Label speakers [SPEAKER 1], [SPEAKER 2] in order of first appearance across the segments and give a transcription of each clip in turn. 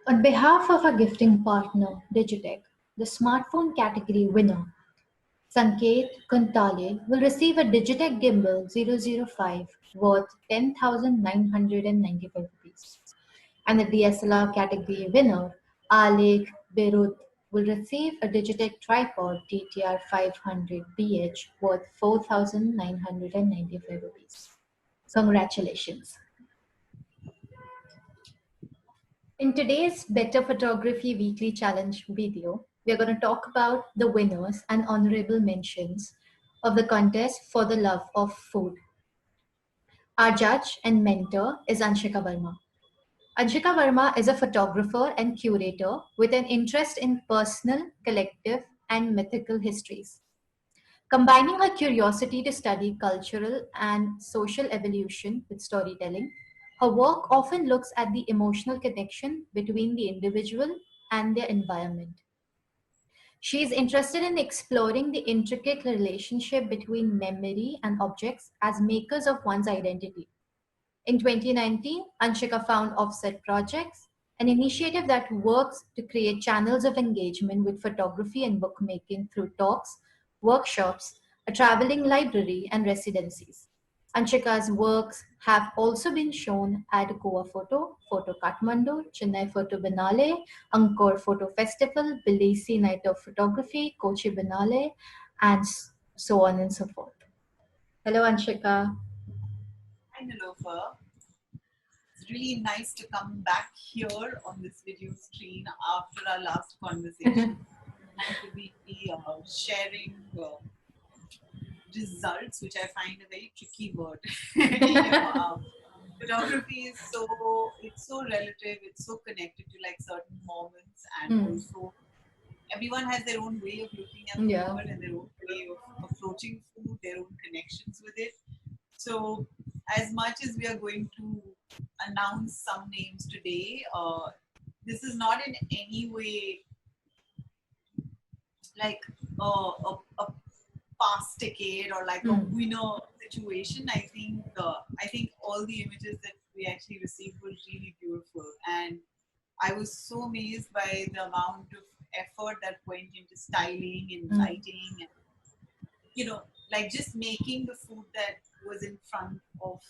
[SPEAKER 1] On behalf of our gifting partner, Digitech, the smartphone category winner, Sanket Khuntale will receive a Digitech Gimbal 005 worth 10,995 rupees. And the DSLR category winner, Aalekh Bhirud, will receive a Digitech Tripod TTR 500BH worth 4,995 rupees. Congratulations. In today's Better Photography Weekly Challenge video, we are going to talk about the winners and honorable mentions of the contest for the love of food. Our judge and mentor is Anishka Varma. Anishka Varma is a photographer and curator with an interest in personal, collective, and mythical histories. Combining her curiosity to study cultural and social evolution with storytelling, her work often looks at the emotional connection between the individual and their environment. She is interested in exploring the intricate relationship between memory and objects as makers of one's identity. In 2019, Anshika found Offset Projects, an initiative that works to create channels of engagement with photography and bookmaking through talks, workshops, a traveling library, and residencies. Anshika's works have also been shown at Goa Photo Kathmandu, Chennai Photo Biennale, Angkor Photo Festival, Tbilisi Night of Photography, Kochi Biennale, and so on and so forth. Hello, Anshika.
[SPEAKER 2] Hi, Anupa. It's really nice to come back here on this video screen after our last conversation and to be sharing results, which I find a very tricky word. Photography is it's so relative, it's so connected to like certain moments, and also everyone has their own way of looking at the world and their own way of approaching food, their own connections with it. So as much as we are going to announce some names today, this is not in any way like a pass ticket or like a winner situation. I think all the images that we actually received were really beautiful, and I was so amazed by the amount of effort that went into styling and lighting and like just making the food that was in front of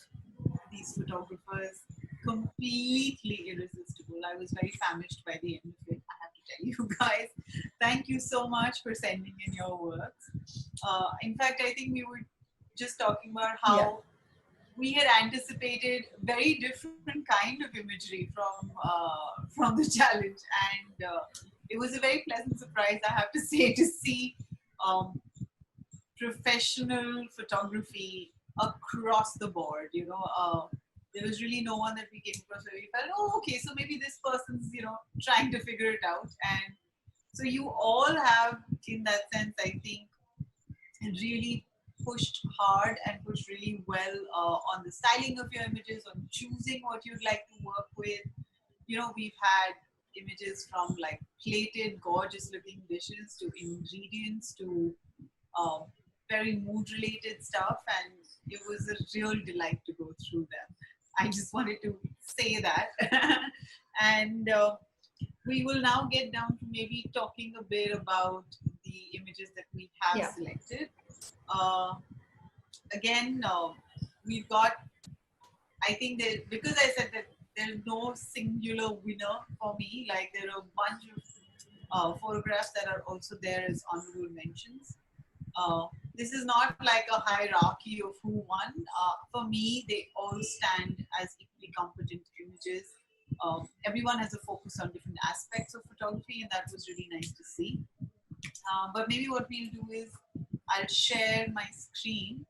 [SPEAKER 2] these photographers completely irresistible. I was very famished by the end of it, I have to tell you guys. Thank you so much for sending in your works. In fact, I think we were just talking about how we had anticipated very different kind of imagery from the challenge, and it was a very pleasant surprise, I have to say, to see professional photography across the board. There was really no one that we came across where we felt, oh, okay, so maybe this person's trying to figure it out. And so you all have, in that sense, I think, really pushed hard and pushed really well on the styling of your images, on choosing what you'd like to work with. We've had images from like plated, gorgeous looking dishes to ingredients to very mood related stuff, and it was a real delight to go through them. I just wanted to say that. And we will now get down to maybe talking a bit about the images that we have selected. Again, we've got, I think that because I said that there's no singular winner for me, like there are a bunch of photographs that are also there as honorable mentions. This is not like a hierarchy of who won. For me, they all stand as equally competent images. Everyone has a focus on different aspects of photography, and that was really nice to see. But maybe what we'll do is I'll share my screen,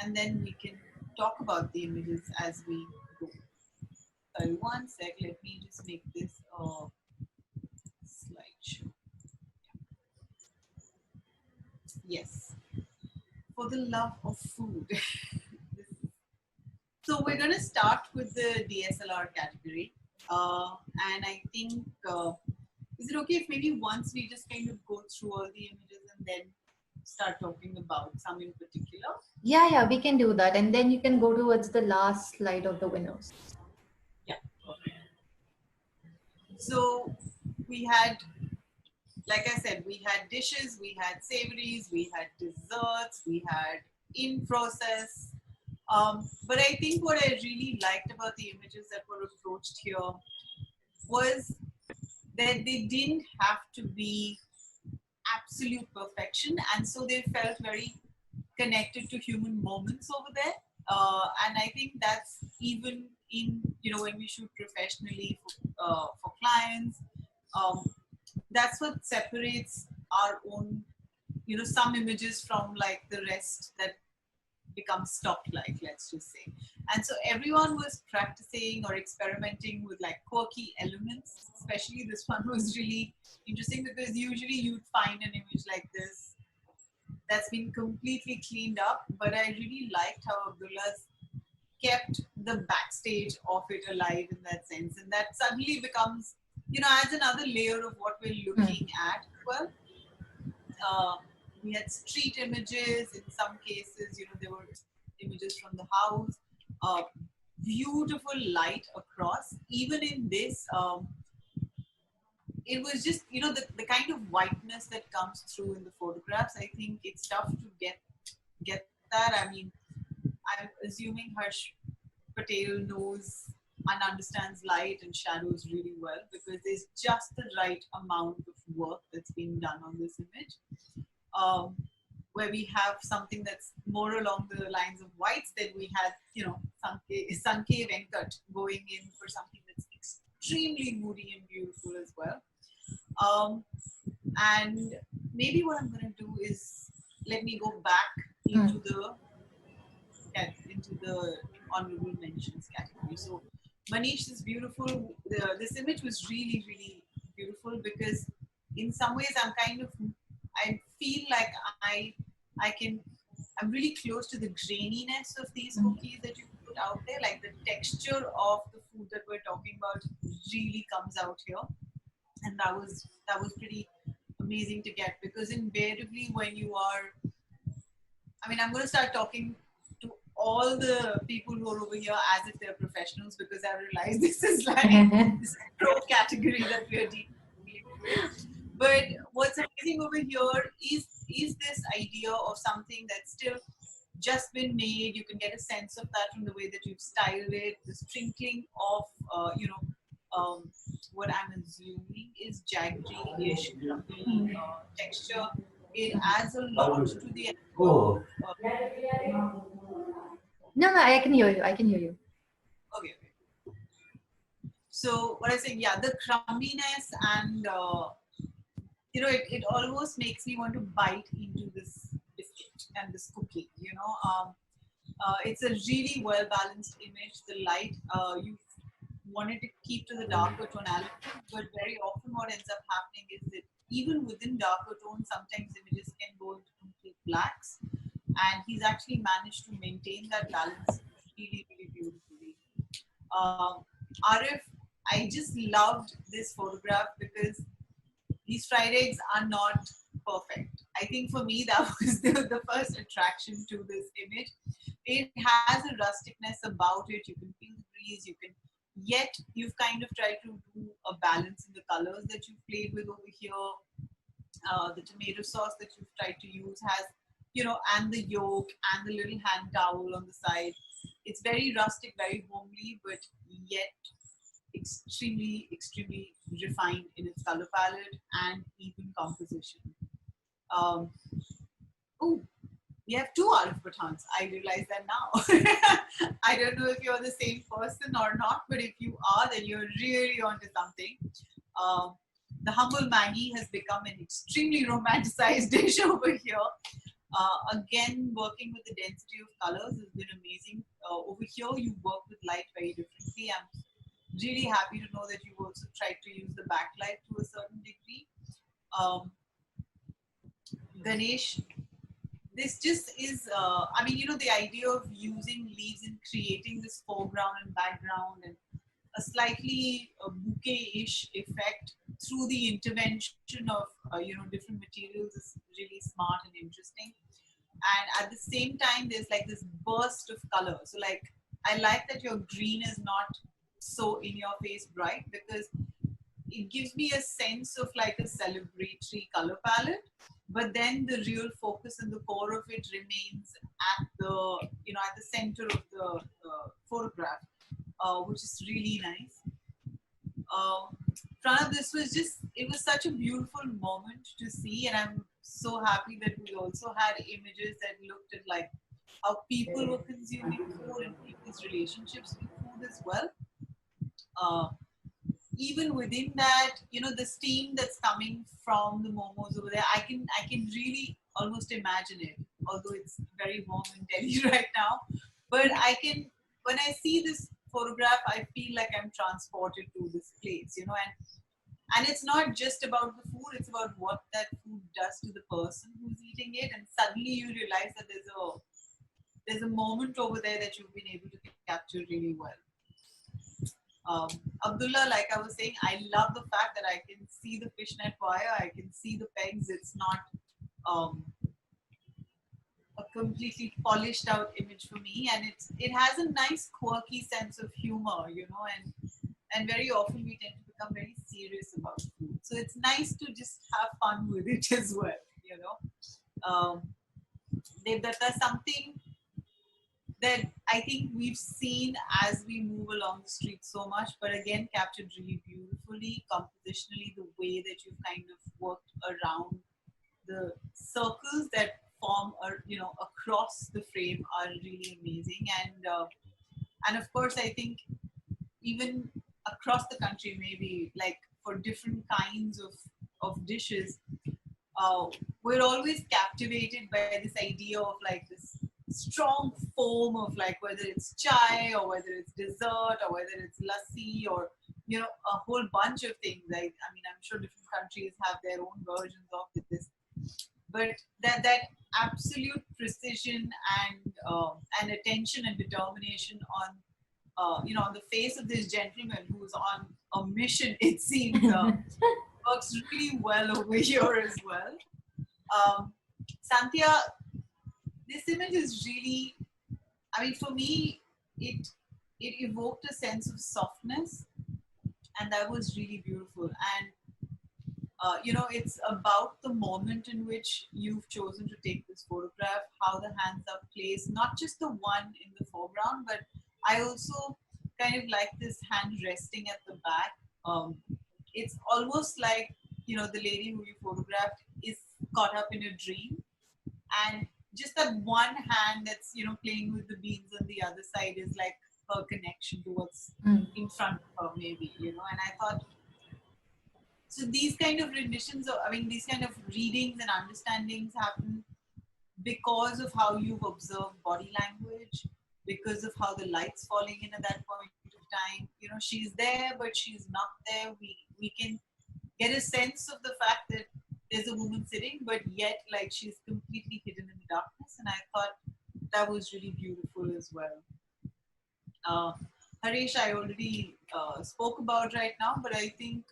[SPEAKER 2] and then we can talk about the images as we go. Sorry, one sec. Let me just make this slideshow. Yes, for the love of food. So we're going to start with the DSLR category, and I think is it okay if maybe once we just kind of go through all the images and then start talking about some in particular?
[SPEAKER 1] Yeah, we can do that, and then you can go towards the last slide of the winners.
[SPEAKER 2] Yeah, So we had, like I said, we had dishes, we had savories, we had desserts, we had in process. But I think what I really liked about the images that were approached here was that they didn't have to be absolute perfection, and so they felt very connected to human moments over there. And I think that's even in, when we shoot professionally for clients, um, that's what separates our own, some images from like the rest that become stock like, let's just say. And so everyone was practicing or experimenting with like quirky elements. Especially this one was really interesting because usually you'd find an image like this that's been completely cleaned up, but I really liked how Abdullah's kept the backstage of it alive in that sense, and that suddenly becomes, adds another layer of what we're looking at. Well, uh, we had street images in some cases, there were images from the house, uh, beautiful light across. Even in this, it was just, the kind of whiteness that comes through in the photographs. I think it's tough to get that. I mean, I'm assuming Harsh Patel knows and understands light and shadows really well, because there's just the right amount of work that's being done on this image. Where we have something that's more along the lines of whites, then we had, Sanket Venkat going in for something that's extremely moody and beautiful as well. And maybe what I'm going to do is let me go back into the honorable mentions category. So Manish is beautiful. This image was really, really beautiful because in some ways I feel like I'm really close to the graininess of these cookies that you put out there. Like the texture of the food that we're talking about really comes out here. And that was pretty amazing to get, because invariably when you are, I'm going to start talking to all the people who are over here as if they're professionals, because I realize this is like this pro category that we're dealing with. But what's amazing over here is this idea of something that's still just been made. You can get a sense of that from the way that you've styled it, the sprinkling of, what I'm assuming is jaggery-ish texture. It adds a lot to the
[SPEAKER 1] No, I can hear you. I can hear you.
[SPEAKER 2] okay. So what I say, yeah, the crumminess and it almost makes me want to bite into this biscuit and this cookie. It's a really well balanced image. The light, you wanted to keep to the darker tonality, but very often what ends up happening is that even within darker tones, sometimes images can go into complete blacks, and he's actually managed to maintain that balance really, really beautifully. Arif, I just loved this photograph because these fried eggs are not perfect. I think for me, that was the first attraction to this image. It has a rusticness about it. You can feel the breeze. Yet you've kind of tried to do a balance in the colors that you've played with over here. The tomato sauce that you've tried to use has, and the yolk and the little hand towel on the side. It's very rustic, very homely, but yet extremely, extremely refined in its color palette and even composition. Um, oh, we have two Arif Pathans. I realize that now. I don't know if you're the same person or not, but if you are, then you're really onto something. The humble Maggie has become an extremely romanticized dish over here. Again, working with the density of colors has been amazing. Over here, you work with light very differently. I'm really happy to know that you've also tried to use the backlight to a certain degree. Ganesh, this just is, the idea of using leaves and creating this foreground and background and a slightly bouquet-ish effect through the intervention of, different materials is really smart and interesting. And at the same time, there's like this burst of color. So like, I like that your green is not so in your face bright, because it gives me a sense of like a celebratory color palette, but then the real focus and the core of it remains at the, at the center of the photograph, which is really nice. Pranav, this was just, it was such a beautiful moment to see, and I'm so happy that we also had images that looked at like how people were consuming food and people's relationships with food as well. Uh, Even within that, the steam that's coming from the momos over there, I can really almost imagine it, although it's very warm in Delhi right now. But I can, when I see this photograph, I feel like I'm transported to this place, and it's not just about the food, it's about what that food does to the person who's eating it, and suddenly you realize that there's a moment over there that you've been able to capture really well. Abdullah, like I was saying, I love the fact that I can see the fishnet wire, I can see the pegs. It's not um, a completely polished out image for me, and it has a nice quirky sense of humor, and very often we tend to become very serious about food. So it's nice to just have fun with it as well. That's something that I think we've seen as we move along the street so much, but again, captured really beautifully, compositionally, the way that you've kind of worked around the circles that form, across the frame are really amazing. And of course, I think even across the country, maybe like for different kinds of dishes, we're always captivated by this idea of like this strong foam of like whether it's chai or whether it's dessert or whether it's lassi or a whole bunch of things. Like, I mean, I'm sure different countries have their own versions of this, but that absolute precision and attention and determination on on the face of this gentleman who's on a mission, it seems, works really well over here as well. Santhiya, this image is really, I mean, for me, it evoked a sense of softness, and that was really beautiful. And it's about the moment in which you've chosen to take this photograph, how the hands are placed, not just the one in the foreground, but I also kind of like this hand resting at the back. It's almost like, the lady who you photographed is caught up in a dream, and just that one hand that's, playing with the beans on the other side is like her connection to what's in front of her, maybe, and I thought, so these kind of renditions, these kind of readings and understandings happen because of how you've observed body language, because of how the light's falling in at that point of time. She's there, but she's not there. We can get a sense of the fact that there's a woman sitting, but yet like she's completely hidden in the darkness. And I thought that was really beautiful as well. Harish, I already spoke about right now, but I think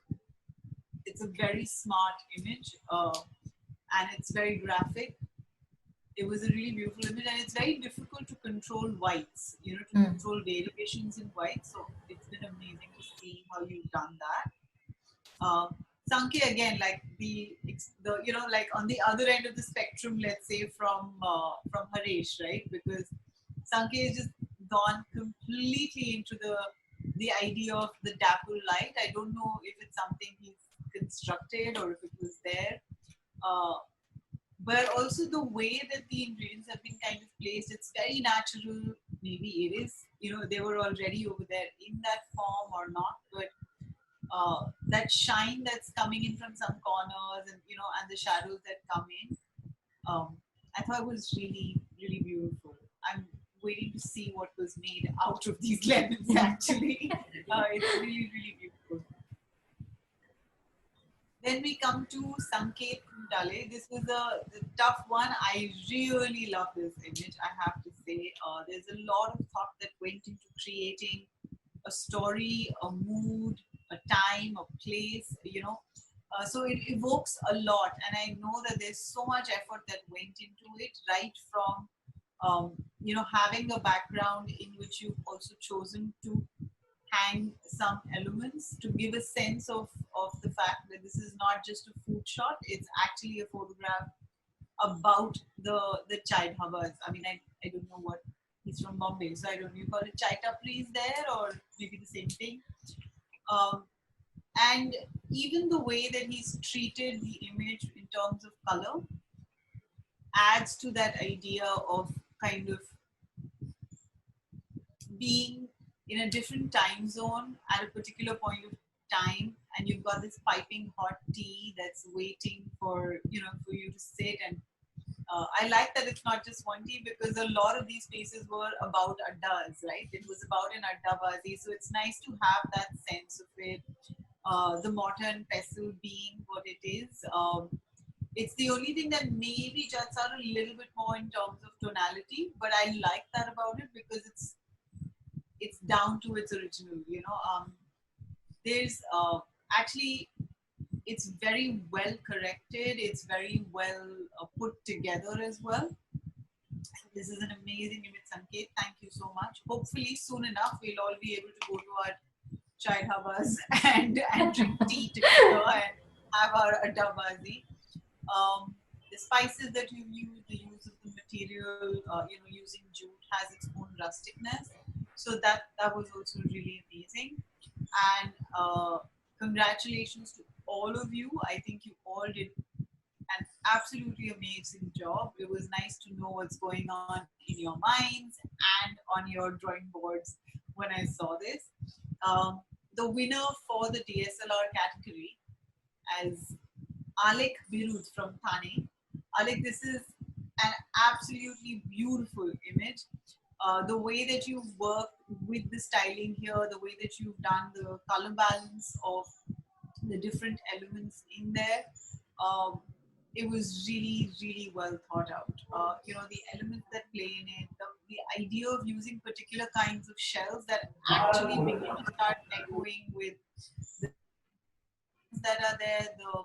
[SPEAKER 2] it's a very smart image, and it's very graphic. It was a really beautiful image, and it's very difficult to control whites, to control variations in whites. So it's been amazing to see how you've done that. Sanket, again, like the like on the other end of the spectrum, let's say from Harish, right? Because Sanket has just gone completely into the idea of the dapple light. I don't know if it's something he's constructed or if it was there. But also the way that the ingredients have been kind of placed, it's very natural. Maybe it is, they were already over there in that form or not, but that shine that's coming in from some corners and the shadows that come in, I thought it was really, really beautiful. I'm waiting to see what was made out of these lemons actually. It's really, really beautiful. Then we come to Sanket Khuntale. This was a tough one. I really love this image, I have to say. There's a lot of thought that went into creating a story, a mood, a time, a place, so it evokes a lot. And I know that there's so much effort that went into it, right from, having a background in which you've also chosen to hang some elements to give a sense of the fact that this is not just a food shot, it's actually a photograph about the chai dhabas. I mean, I don't know what, he's from Bombay, so I don't know, you call it chai tapris there or maybe the same thing. Um, and even the way that he's treated the image in terms of color adds to that idea of kind of being in a different time zone at a particular point of time, and you've got this piping hot tea that's waiting for, you know, for you to sit. And I like that it's not just one tea, because a lot of these spaces were about addas, right? It was about an adda bazi, so it's nice to have that sense of it. The mortar and pestle being what it is. It's the only thing that maybe juts out a little bit more in terms of tonality, but I like that about it because it's down to its original. You know, there's actually, it's very well corrected. It's very well put together as well. This is an amazing image, Sanket. Thank you so much. Hopefully, soon enough, we'll all be able to go to our chai dhabas and drink tea together and have our adda bazi. The spices that you use, the use of the material, you know, using jute has its own rusticness. So that was also really amazing. And congratulations to all of you. I think you all did an absolutely amazing job. It was nice to know what's going on in your minds and on your drawing boards when I saw this. The winner for the DSLR category as Aalekh Bhirud from Thane. Aalekh, this is an absolutely beautiful image. The way that you've worked with the styling here, the way that you've done the color balance of the different elements in there, it was really, really well thought out. You know, the elements that play in it, the idea of using particular kinds of shells that actually begin to start echoing with the that are there, the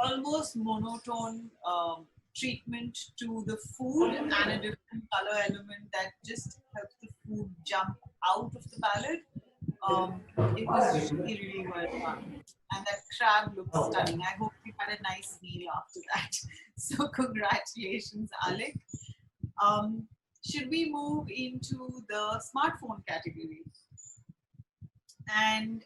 [SPEAKER 2] almost monotone treatment to the food and a different color element that just helps the food jump out of the palette. It was really, really well done. And that crab looks stunning. I hope you had a nice meal after that. So congratulations, Aalekh. Should we move into the smartphone category? And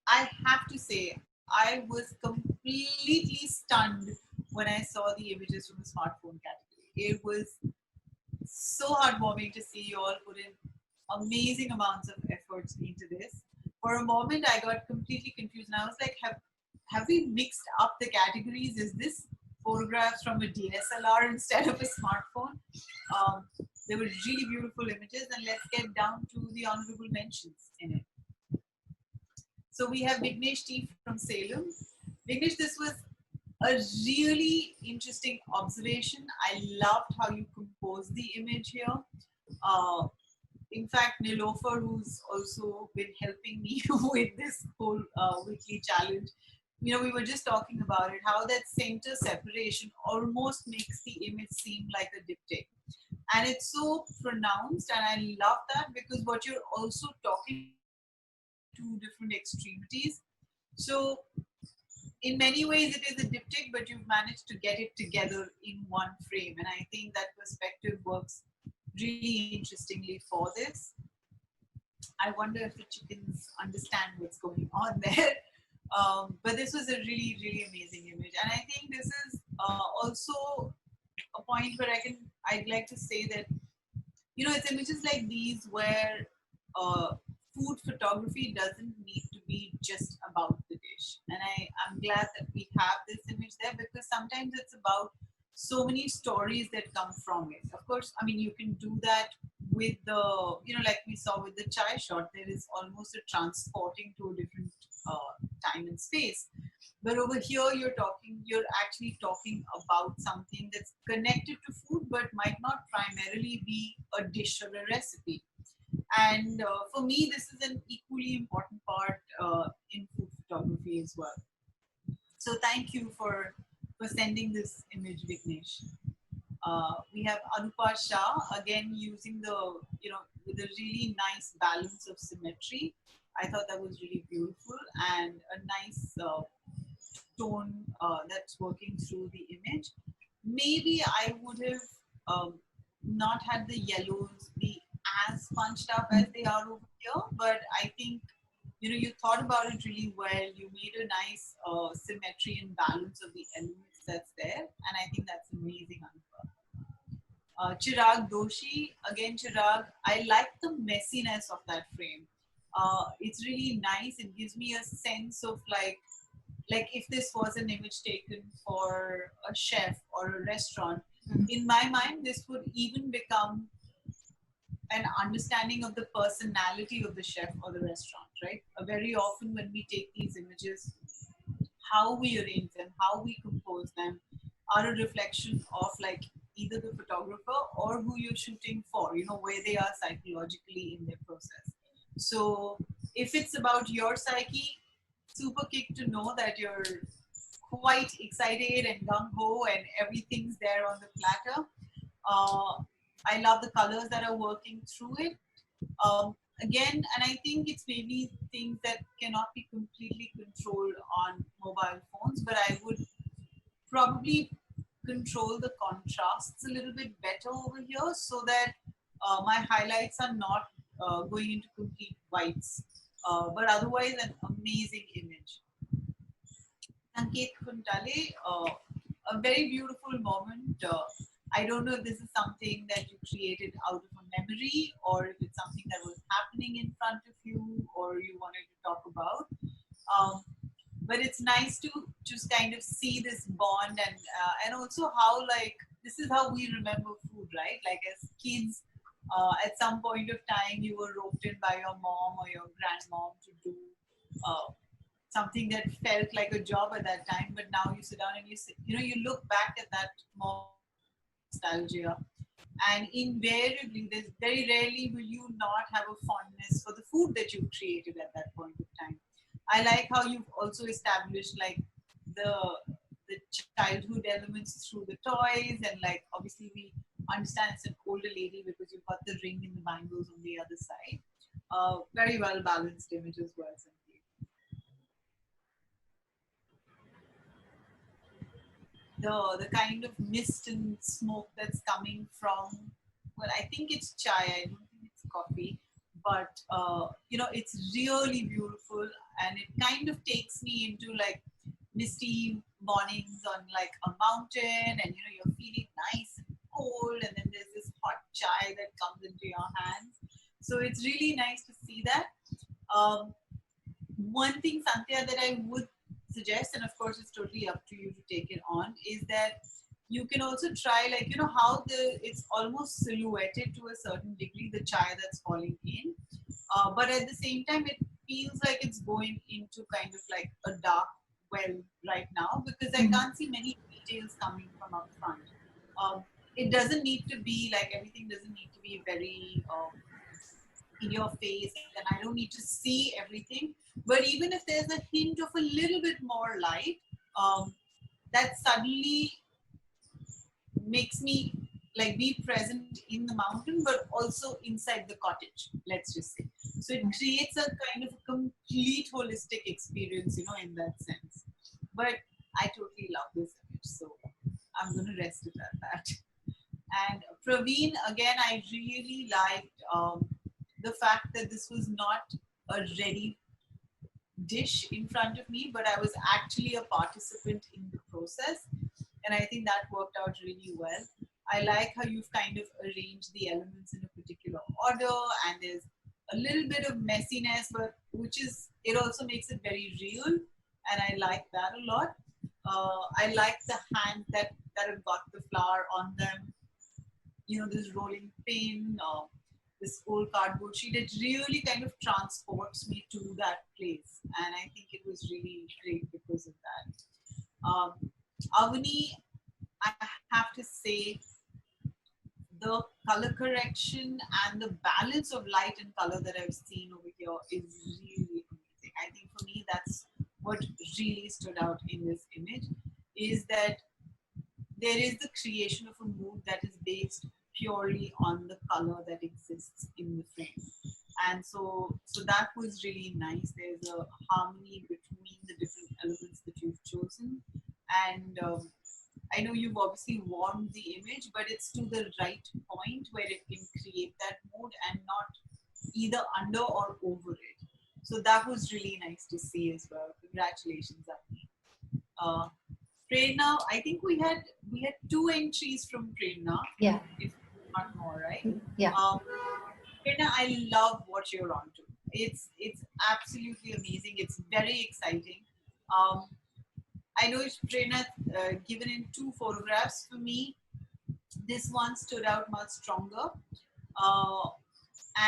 [SPEAKER 2] I have to say, I was completely stunned when I saw the images from the smartphone category. It was so heartwarming to see you all put in amazing amounts of efforts into this. For a moment, I got completely confused, and I was like, have we mixed up the categories? Is this photographs from a DSLR instead of a smartphone? They were really beautiful images, and let's get down to the honorable mentions in it. So we have Vignesh T from Salem. Vignesh, this was a really interesting observation. I loved how you composed the image here. In fact, Nilofer, who's also been helping me with this whole weekly challenge, you know, we were just talking about it, how that center separation almost makes the image seem like a diptych. And it's so pronounced, and I love that because what you're also talking two different extremities. So in many ways it is a diptych, but you've managed to get it together in one frame. And I think that perspective works really interestingly for this. I wonder if the chickens understand what's going on there. But this was a really, really amazing image. And I think this is also a point where I'd like to say that, you know, it's images like these where food photography doesn't need to be just about the dish. And I'm glad that we have this image there, because sometimes it's about so many stories that come from it. Of course, I mean, you can do that with the, you know, like we saw with the chai shot, there is almost a transporting to a different time and space. But over here, you're actually talking about something that's connected to food, but might not primarily be a dish or a recipe. And for me, this is an equally important part in food photography as well. So thank you for sending this image, Vignesh. We have Anupa Shah, again using the, you know, with a really nice balance of symmetry. I thought that was really beautiful and a nice tone that's working through the image. Maybe I would have not had the yellows be as punched up as they are over here, but I think you thought about it really well. You made a nice symmetry and balance of the elements that's there, and I think that's amazing, Anupa. Chirag Doshi, again Chirag, I like the messiness of that frame. It's really nice. It gives me a sense of like if this was an image taken for a chef or a restaurant, in my mind, this would even become an understanding of the personality of the chef or the restaurant, right? Very often when we take these images, how we arrange them, how we compose them, are a reflection of like either the photographer or who you're shooting for, where they are psychologically in their process. So if it's about your psyche, super kick to know that you're quite excited and gung ho and everything's there on the platter. Uh, I love the colors that are working through it. Again, and I think it's maybe things that cannot be completely controlled on mobile phones, but I would probably control the contrasts a little bit better over here so that my highlights are not going into complete whites. But otherwise, an amazing image. Sanket Khuntale, a very beautiful moment. I don't know if this is something that you created out of a memory or if it's something that was happening in front of you or you wanted to talk about. Um, but it's nice to just kind of see this bond and also how like this is how we remember food, right? Like as kids, at some point of time, you were roped in by your mom or your grandmom to do uh, something that felt like a job at that time, but now you sit down and you look back at that moment with nostalgia, and invariably there's very rarely will you not have a fondness for the food that you created at that point of time. I like how you've also established like the the childhood elements through the toys, and like obviously we understand it's an older lady because you've got the ring and the bangles on the other side. Very well balanced image as well, Sanket. The kind of mist and smoke that's coming from, well, I think it's chai, I don't think it's coffee, but it's really beautiful, and it kind of takes me into like misty mornings on like a mountain, and you're feeling nice and cold, and then there's this hot chai that comes into your hands. So it's really nice to see that. um, One thing, Santhiya, that I would suggest, and of course it's totally up to you to take it on, is that you can also try, like, how it's almost silhouetted to a certain degree, the chai that's falling in. But at the same time, it feels like it's going into kind of like a dark well right now because I can't see many details coming from up front. Um, it doesn't need to be like everything doesn't need to be very in your face, and I don't need to see everything. But even if there's a hint of a little bit more light, that suddenly makes me like be present in the mountain, but also inside the cottage, let's just say. So it creates a kind of a complete holistic experience, in that sense. But I totally love this image, so I'm going to rest it at that. And Praveen, again, I really liked the fact that this was not a ready dish in front of me, but I was actually a participant in the process. And I think that worked out really well. I like how you've kind of arranged the elements in a particular order, and there's a little bit of messiness, but it also makes it very real. And I like that a lot. I like the hand that have got the flower on them, this rolling pin, this old cardboard sheet. It really kind of transports me to that place. And I think it was really great because of that. Avani, I have to say, the color correction and the balance of light and color that I've seen over here is really amazing. I think for me, that's what really stood out in this image, is that there is the creation of a mood that is based purely on the color that exists in the frame. and so that was really nice. There's a harmony between the different elements that you've chosen, and I know you've obviously warmed the image, but it's to the right point where it can create that mood and not either under or over it. So that was really nice to see as well. Congratulations, Abhi. Uh, Prerna, I think we had 2 entries from Prerna,
[SPEAKER 1] Yeah.
[SPEAKER 2] if not more, right?
[SPEAKER 1] Yeah.
[SPEAKER 2] Prerna, I love what you're onto. It's absolutely amazing. It's very exciting. Um, I know Prerna given in 2 photographs for me. This one stood out much stronger. Uh,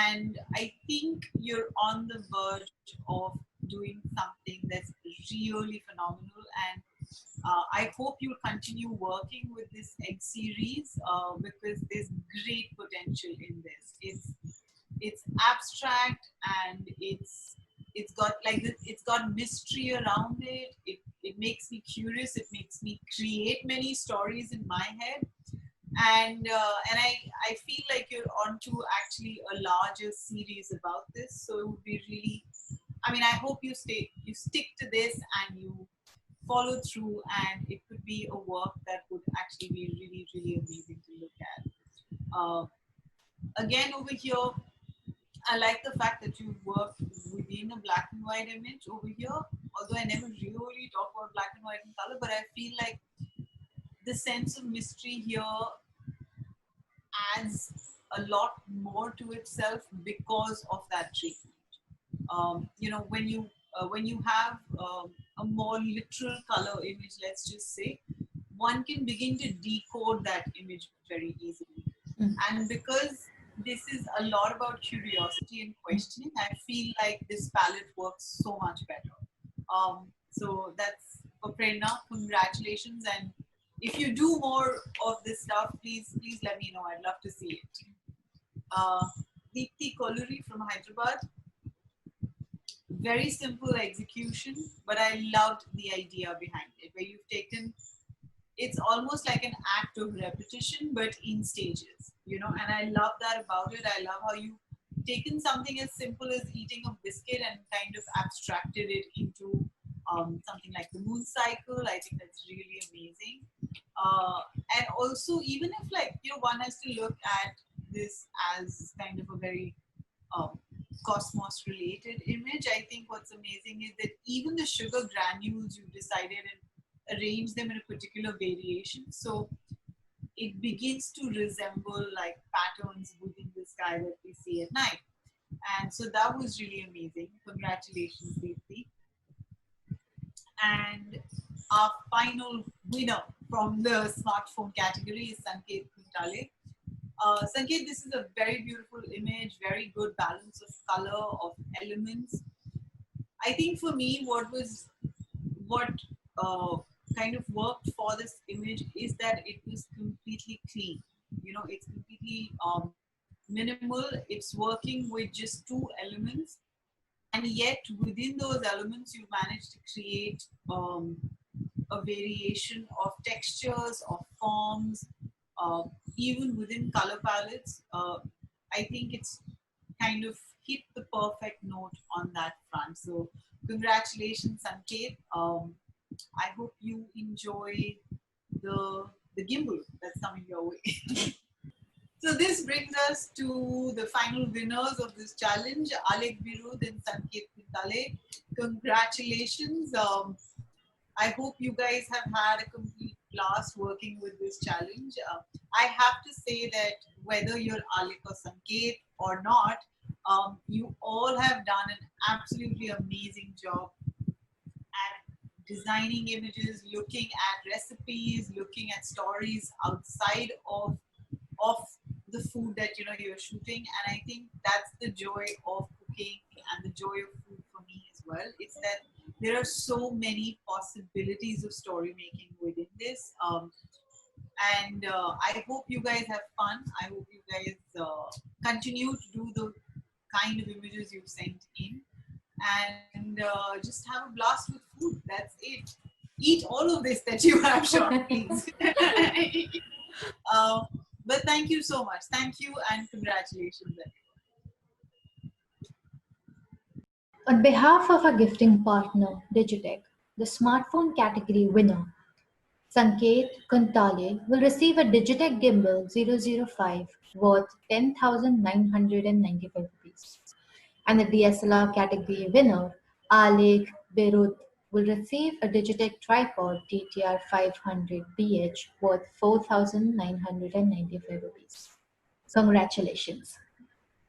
[SPEAKER 2] and I think you're on the verge of doing something that's really phenomenal. And I hope you'll continue working with this egg series because there's great potential in this. It's abstract and it's got like this, it's got mystery around it. It makes me curious. It makes me create many stories in my head, and I feel like you're onto actually a larger series about this. So it would be really, I mean, I hope you stick to this and you follow through, and it could be a work that would actually be really, really amazing to look at. Uh, Again, over here, I like the fact that you work within a black and white image over here. Although I never really talk about black and white and color, but I feel like the sense of mystery here adds a lot more to itself because of that treatment. When you have a more literal color image, let's just say, one can begin to decode that image very easily. And because this is a lot about curiosity and questioning, I feel like this palette works so much better. So that's for Prerna. Congratulations, and if you do more of this stuff, please let me know. I'd love to see it. Deepti Kolluri from Hyderabad. Very simple execution, but I loved the idea behind it, where you've taken, it's almost like an act of repetition, but in stages, and I love that about it. I love how you've taken something as simple as eating a biscuit and kind of abstracted it into something like the moon cycle. I think that's really amazing. And also, even if one has to look at this as kind of a very um, cosmos related image, I think what's amazing is that even the sugar granules you've decided and arrange them in a particular variation, so it begins to resemble like patterns within the sky that we see at night. And so that was really amazing. Congratulations, Deepti. And our final winner from the smartphone category is Sanket Khuntale. Sanket, this is a very beautiful image, very good balance of color, of elements. I think for me, what kind of worked for this image is that it was completely clean. It's completely minimal. It's working with just 2 elements, and yet within those elements, you managed to create a variation of textures, of forms, even within color palettes. I think it's kind of hit the perfect note on that front. So congratulations, Sanket. I hope you enjoy the gimbal that's coming your way. So this brings us to the final winners of this challenge, Aalekh, Bhirud and Sanket Khuntale. Congratulations. I hope you guys have had a complete blast working with this challenge. I have to say that whether you're Aalekh or Sanket or not, you all have done an absolutely amazing job at designing images, looking at recipes, looking at stories outside of the food that you're shooting. And I think that's the joy of cooking and the joy of food for me as well. It's that there are so many possibilities of story making within this. And I hope you guys have fun. I hope you guys continue to do the kind of images you've sent in, and just have a blast with food. That's it. Eat all of this that you have shot, please. But thank you so much. Thank you and congratulations, everyone.
[SPEAKER 1] On behalf of our gifting partner, Digitech, the smartphone category winner, Sanket Khuntale will receive a Digitech Gimbal 005 worth 10,995 rupees. And the DSLR category winner, Aalekh Bhirud, will receive a Digitech Tripod TTR 500BH worth 4,995 rupees. Congratulations.